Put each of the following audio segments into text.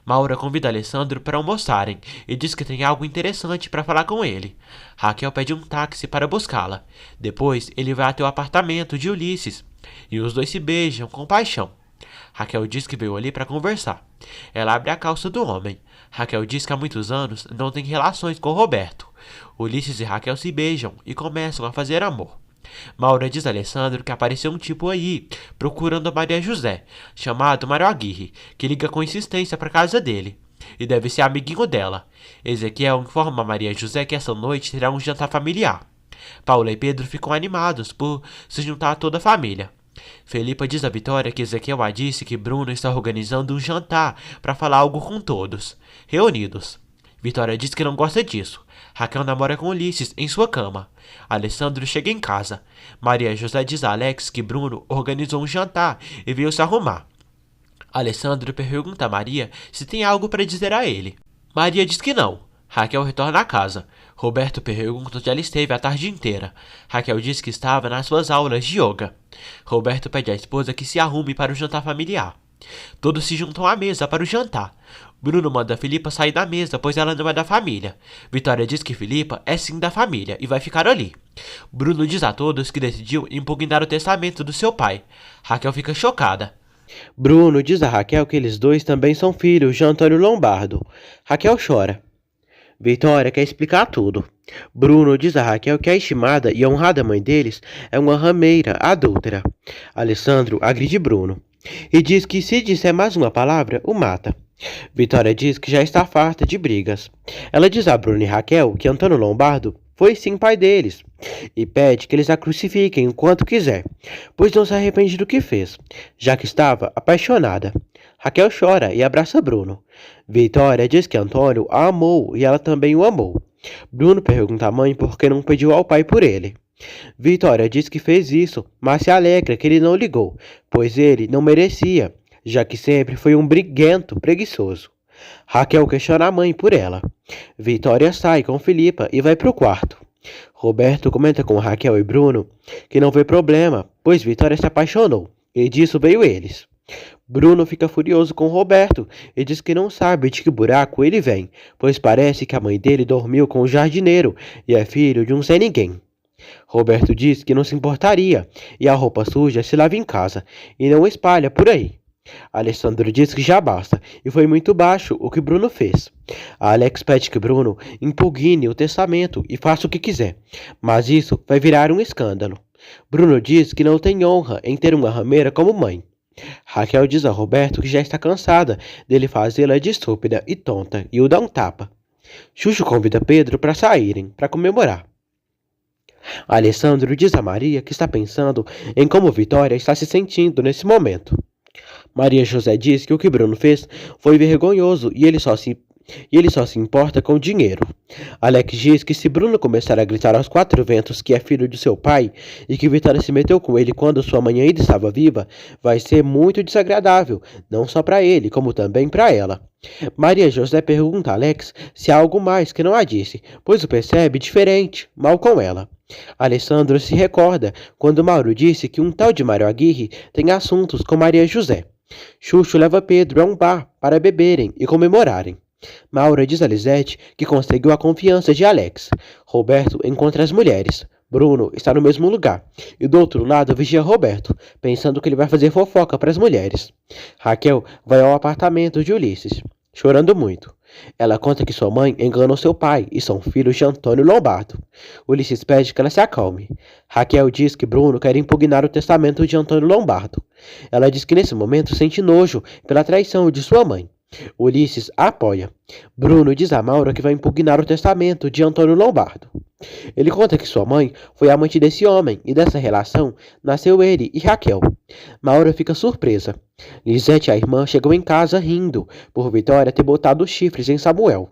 Maura convida Alessandro para almoçarem e diz que tem algo interessante para falar com ele. Raquel pede um táxi para buscá-la. Depois, ele vai até o apartamento de Ulisses e os dois se beijam com paixão. Raquel diz que veio ali para conversar. Ela abre a calça do homem. Raquel diz que há muitos anos não tem relações com Roberto. Ulisses e Raquel se beijam e começam a fazer amor. Maura diz a Alessandro que apareceu um tipo aí, procurando a Maria José, chamado Mário Aguirre, que liga com insistência para casa dele, e deve ser amiguinho dela. Ezequiel informa a Maria José que essa noite terá um jantar familiar. Paula e Pedro ficam animados por se juntar a toda a família. Felipa diz a Vitória que Ezequiel a disse que Bruno está organizando um jantar para falar algo com todos, reunidos. Vitória diz que não gosta disso. Raquel namora com Ulisses em sua cama. Alessandro chega em casa. Maria José diz a Alex que Bruno organizou um jantar e veio se arrumar. Alessandro pergunta a Maria se tem algo para dizer a ele. Maria diz que não. Raquel retorna à casa. Roberto pergunta onde ela esteve a tarde inteira. Raquel diz que estava nas suas aulas de yoga. Roberto pede à esposa que se arrume para o jantar familiar. Todos se juntam à mesa para o jantar. Bruno manda Felipa sair da mesa, pois ela não é da família. Vitória diz que Felipa é sim da família e vai ficar ali. Bruno diz a todos que decidiu impugnar o testamento do seu pai. Raquel fica chocada. Bruno diz a Raquel que eles dois também são filhos de Antônio Lombardo. Raquel chora. Vitória quer explicar tudo. Bruno diz a Raquel que a estimada e honrada mãe deles é uma rameira adúltera. Alessandro agride Bruno e diz que se disser mais uma palavra, o mata. Vitória diz que já está farta de brigas. Ela diz a Bruno e Raquel que Antônio Lombardo foi sim pai deles e pede que eles a crucifiquem o quanto quiser, pois não se arrepende do que fez, já que estava apaixonada. Raquel chora e abraça Bruno. Vitória diz que Antônio a amou e ela também o amou. Bruno pergunta à mãe por que não pediu ao pai por ele. Vitória diz que fez isso, mas se alegra que ele não ligou, pois ele não merecia, já que sempre foi um briguento preguiçoso. Raquel questiona a mãe por ela. Vitória sai com Felipa e vai para o quarto. Roberto comenta com Raquel e Bruno que não vê problema, pois Vitória se apaixonou, e disso veio eles. Bruno fica furioso com Roberto e diz que não sabe de que buraco ele vem, pois parece que a mãe dele dormiu com o jardineiro e é filho de um sem-ninguém. Roberto diz que não se importaria e a roupa suja se lava em casa e não espalha por aí. Alessandro diz que já basta e foi muito baixo o que Bruno fez. A Alex pede que Bruno impugne o testamento e faça o que quiser, mas isso vai virar um escândalo. Bruno diz que não tem honra em ter uma rameira como mãe. Raquel diz a Roberto que já está cansada dele fazê-la de estúpida e tonta e o dá um tapa. Xuxo convida Pedro para saírem, para comemorar. Alessandro diz a Maria que está pensando em como Vitória está se sentindo nesse momento. Maria José diz que o que Bruno fez foi vergonhoso e ele só se importa com dinheiro. Alex diz que se Bruno começar a gritar aos quatro ventos que é filho de seu pai e que Vitória se meteu com ele quando sua mãe ainda estava viva, vai ser muito desagradável, não só para ele, como também para ela. Maria José pergunta a Alex se há algo mais que não a disse, pois o percebe diferente, mal com ela. Alessandro se recorda quando Mauro disse que um tal de Mário Aguirre tem assuntos com Maria José. Xuxo leva Pedro a um bar para beberem e comemorarem. Maura diz a Lisete que conseguiu a confiança de Alex. Roberto encontra as mulheres. Bruno está no mesmo lugar e do outro lado vigia Roberto, pensando que ele vai fazer fofoca para as mulheres. Raquel vai ao apartamento de Ulisses, chorando muito. Ela conta que sua mãe enganou seu pai e são filhos de Antônio Lombardo. Ulisses pede que ela se acalme. Raquel diz que Bruno quer impugnar o testamento de Antônio Lombardo. Ela diz que nesse momento sente nojo pela traição de sua mãe. Ulisses a apoia. Bruno diz a Maura que vai impugnar o testamento de Antônio Lombardo. Ele conta que sua mãe foi amante desse homem e dessa relação nasceu ele e Raquel. Maura fica surpresa. Lisete e a irmã chegam em casa rindo por Vitória ter botado os chifres em Samuel.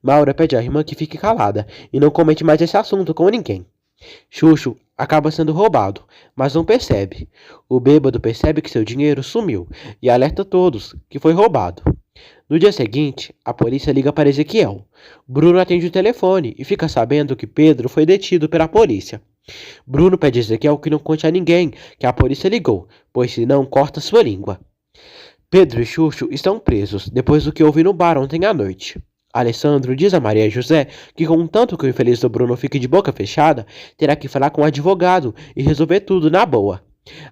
Maura pede à irmã que fique calada e não comente mais esse assunto com ninguém. Xuxo acaba sendo roubado, mas não percebe. O bêbado percebe que seu dinheiro sumiu e alerta todos que foi roubado. No dia seguinte, a polícia liga para Ezequiel. Bruno atende o telefone e fica sabendo que Pedro foi detido pela polícia. Bruno pede a Ezequiel que não conte a ninguém que a polícia ligou, pois senão corta sua língua. Pedro e Xuxo estão presos depois do que houve no bar ontem à noite. Alessandro diz a Maria José que, contanto que o infeliz do Bruno fique de boca fechada, terá que falar com o advogado e resolver tudo na boa.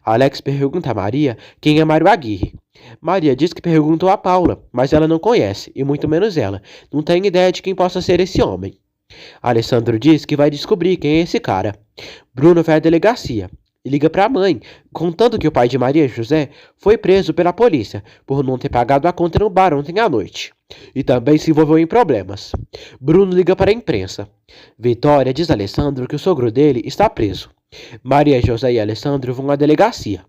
Alex pergunta a Maria quem é Mário Aguirre. Maria diz que perguntou a Paula, mas ela não conhece, e muito menos ela. Não tem ideia de quem possa ser esse homem. Alessandro diz que vai descobrir quem é esse cara. Bruno vai à delegacia e liga para a mãe, contando que o pai de Maria José foi preso pela polícia por não ter pagado a conta no bar ontem à noite. E também se envolveu em problemas. Bruno liga para a imprensa. Vitória diz a Alessandro que o sogro dele está preso. Maria José e Alessandro vão à delegacia.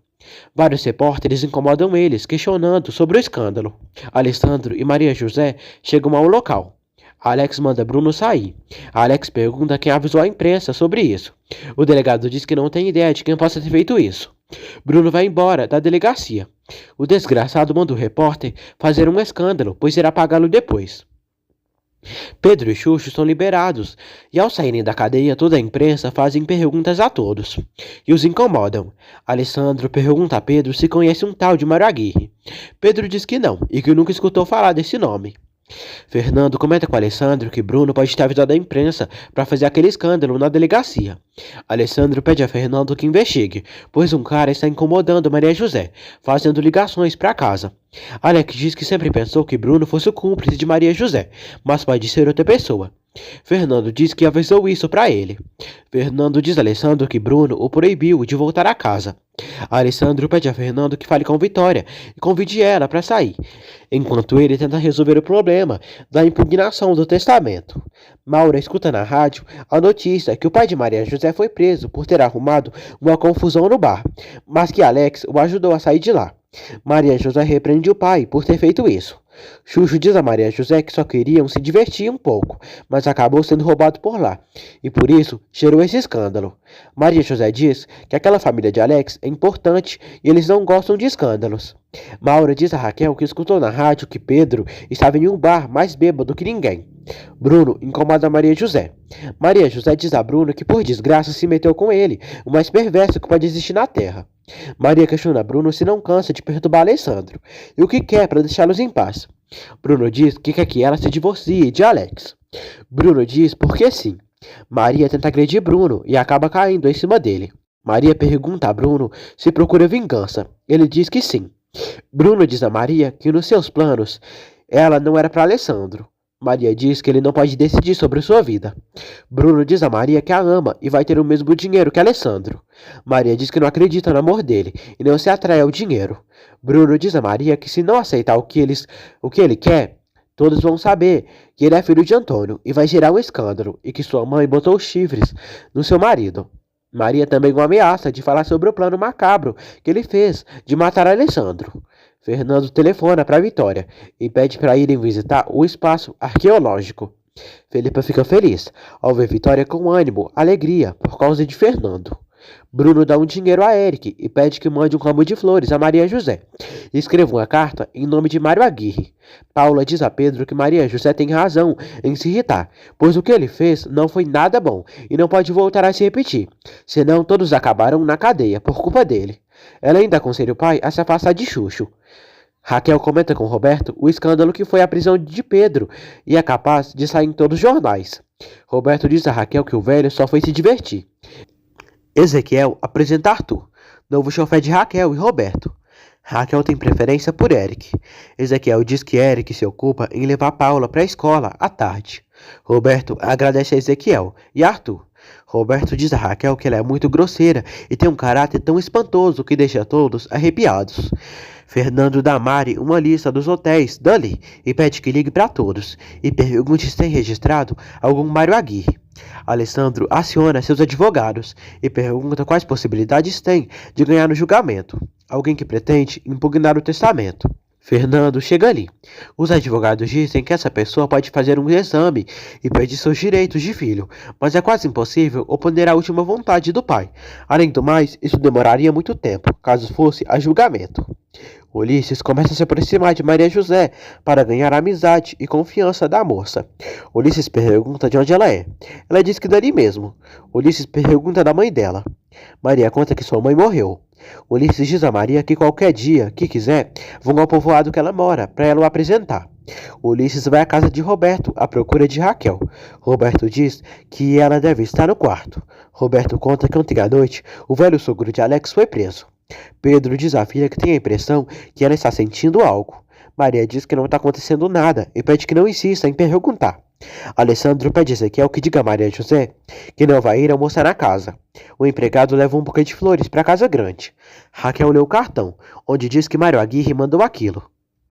Vários repórteres incomodam eles, questionando sobre o escândalo. Alessandro e Maria José chegam ao local. Alex manda Bruno sair. Alex pergunta quem avisou a imprensa sobre isso. O delegado diz que não tem ideia de quem possa ter feito isso. Bruno vai embora da delegacia. O desgraçado manda o repórter fazer um escândalo, pois irá pagá-lo depois. Pedro e Xuxo são liberados, e ao saírem da cadeia toda a imprensa fazem perguntas a todos, e os incomodam. Alessandro pergunta a Pedro se conhece um tal de Mário Aguirre. Pedro diz que não, e que nunca escutou falar desse nome. Fernando comenta com Alessandro que Bruno pode ter avisado a imprensa para fazer aquele escândalo na delegacia. Alessandro pede a Fernando que investigue, pois um cara está incomodando Maria José, fazendo ligações para casa. Alex diz que sempre pensou que Bruno fosse o cúmplice de Maria José, mas pode ser outra pessoa. Fernando diz que avisou isso para ele. Fernando diz a Alessandro que Bruno o proibiu de voltar a casa. Alessandro pede a Fernando que fale com Vitória e convide ela para sair, enquanto ele tenta resolver o problema da impugnação do testamento. Maura escuta na rádio a notícia que o pai de Maria José foi preso por ter arrumado uma confusão no bar, mas que Alex o ajudou a sair de lá. Maria José repreende o pai por ter feito isso. Xuxo diz a Maria José que só queriam se divertir um pouco, mas acabou sendo roubado por lá, e por isso gerou esse escândalo. Maria José diz que aquela família de Alex é importante e eles não gostam de escândalos. Maura diz a Raquel que escutou na rádio que Pedro estava em um bar mais bêbado que ninguém. Bruno incomoda Maria José. Maria José diz a Bruno que por desgraça se meteu com ele, o mais perverso que pode existir na terra. Maria questiona Bruno se não cansa de perturbar Alessandro e o que quer para deixá-los em paz. Bruno diz que quer que ela se divorcie de Alex. Bruno diz porque sim. Maria tenta agredir Bruno e acaba caindo em cima dele. Maria pergunta a Bruno se procura vingança. Ele diz que sim. Bruno diz a Maria que nos seus planos ela não era para Alessandro. Maria diz que ele não pode decidir sobre sua vida. Bruno diz a Maria que a ama e vai ter o mesmo dinheiro que Alessandro. Maria diz que não acredita no amor dele e não se atrai ao dinheiro. Bruno diz a Maria que se não aceitar o que ele quer, todos vão saber que ele é filho de Antônio e vai gerar um escândalo e que sua mãe botou os chifres no seu marido. Maria também o ameaça de falar sobre o plano macabro que ele fez de matar Alessandro. Fernando telefona para Vitória e pede para irem visitar o espaço arqueológico. Felipa fica feliz ao ver Vitória com ânimo, alegria por causa de Fernando. Bruno dá um dinheiro a Eric e pede que mande um ramo de flores a Maria José. Escreva uma carta em nome de Mário Aguirre. Paula diz a Pedro que Maria José tem razão em se irritar, pois o que ele fez não foi nada bom e não pode voltar a se repetir, senão todos acabarão na cadeia por culpa dele. Ela ainda aconselha o pai a se afastar de Xuxo. Raquel comenta com Roberto o escândalo que foi a prisão de Pedro e é capaz de sair em todos os jornais. Roberto diz a Raquel que o velho só foi se divertir. Ezequiel apresenta Arthur, novo chofer de Raquel e Roberto. Raquel tem preferência por Eric. Ezequiel diz que Eric se ocupa em levar Paula para a escola à tarde. Roberto agradece a Ezequiel e Arthur. Roberto diz a Raquel que ela é muito grosseira e tem um caráter tão espantoso que deixa todos arrepiados. Fernando dá a Mari uma lista dos hotéis dali e pede que ligue para todos e pergunte se tem registrado algum Mário Aguirre. Alessandro aciona seus advogados e pergunta quais possibilidades tem de ganhar no julgamento. Alguém que pretende impugnar o testamento. Fernando chega ali. Os advogados dizem que essa pessoa pode fazer um exame e pedir seus direitos de filho, mas é quase impossível oponer a última vontade do pai. Além do mais, isso demoraria muito tempo, caso fosse a julgamento. Ulisses começa a se aproximar de Maria José para ganhar a amizade e confiança da moça. Ulisses pergunta de onde ela é. Ela diz que dali mesmo. Ulisses pergunta da mãe dela. Maria conta que sua mãe morreu. Ulisses diz a Maria que qualquer dia que quiser, vão ao povoado que ela mora para ela o apresentar. Ulisses vai à casa de Roberto à procura de Raquel. Roberto diz que ela deve estar no quarto. Roberto conta que ontem à noite o velho sogro de Alex foi preso. Pedro diz à filha que tem a impressão que ela está sentindo algo. Maria diz que não está acontecendo nada e pede que não insista em perguntar. Alessandro pede a Ezequiel que diga a Maria José que não vai ir almoçar na casa. O empregado leva um buquê de flores para a casa grande. Raquel lê o cartão, onde diz que Mário Aguirre mandou aquilo.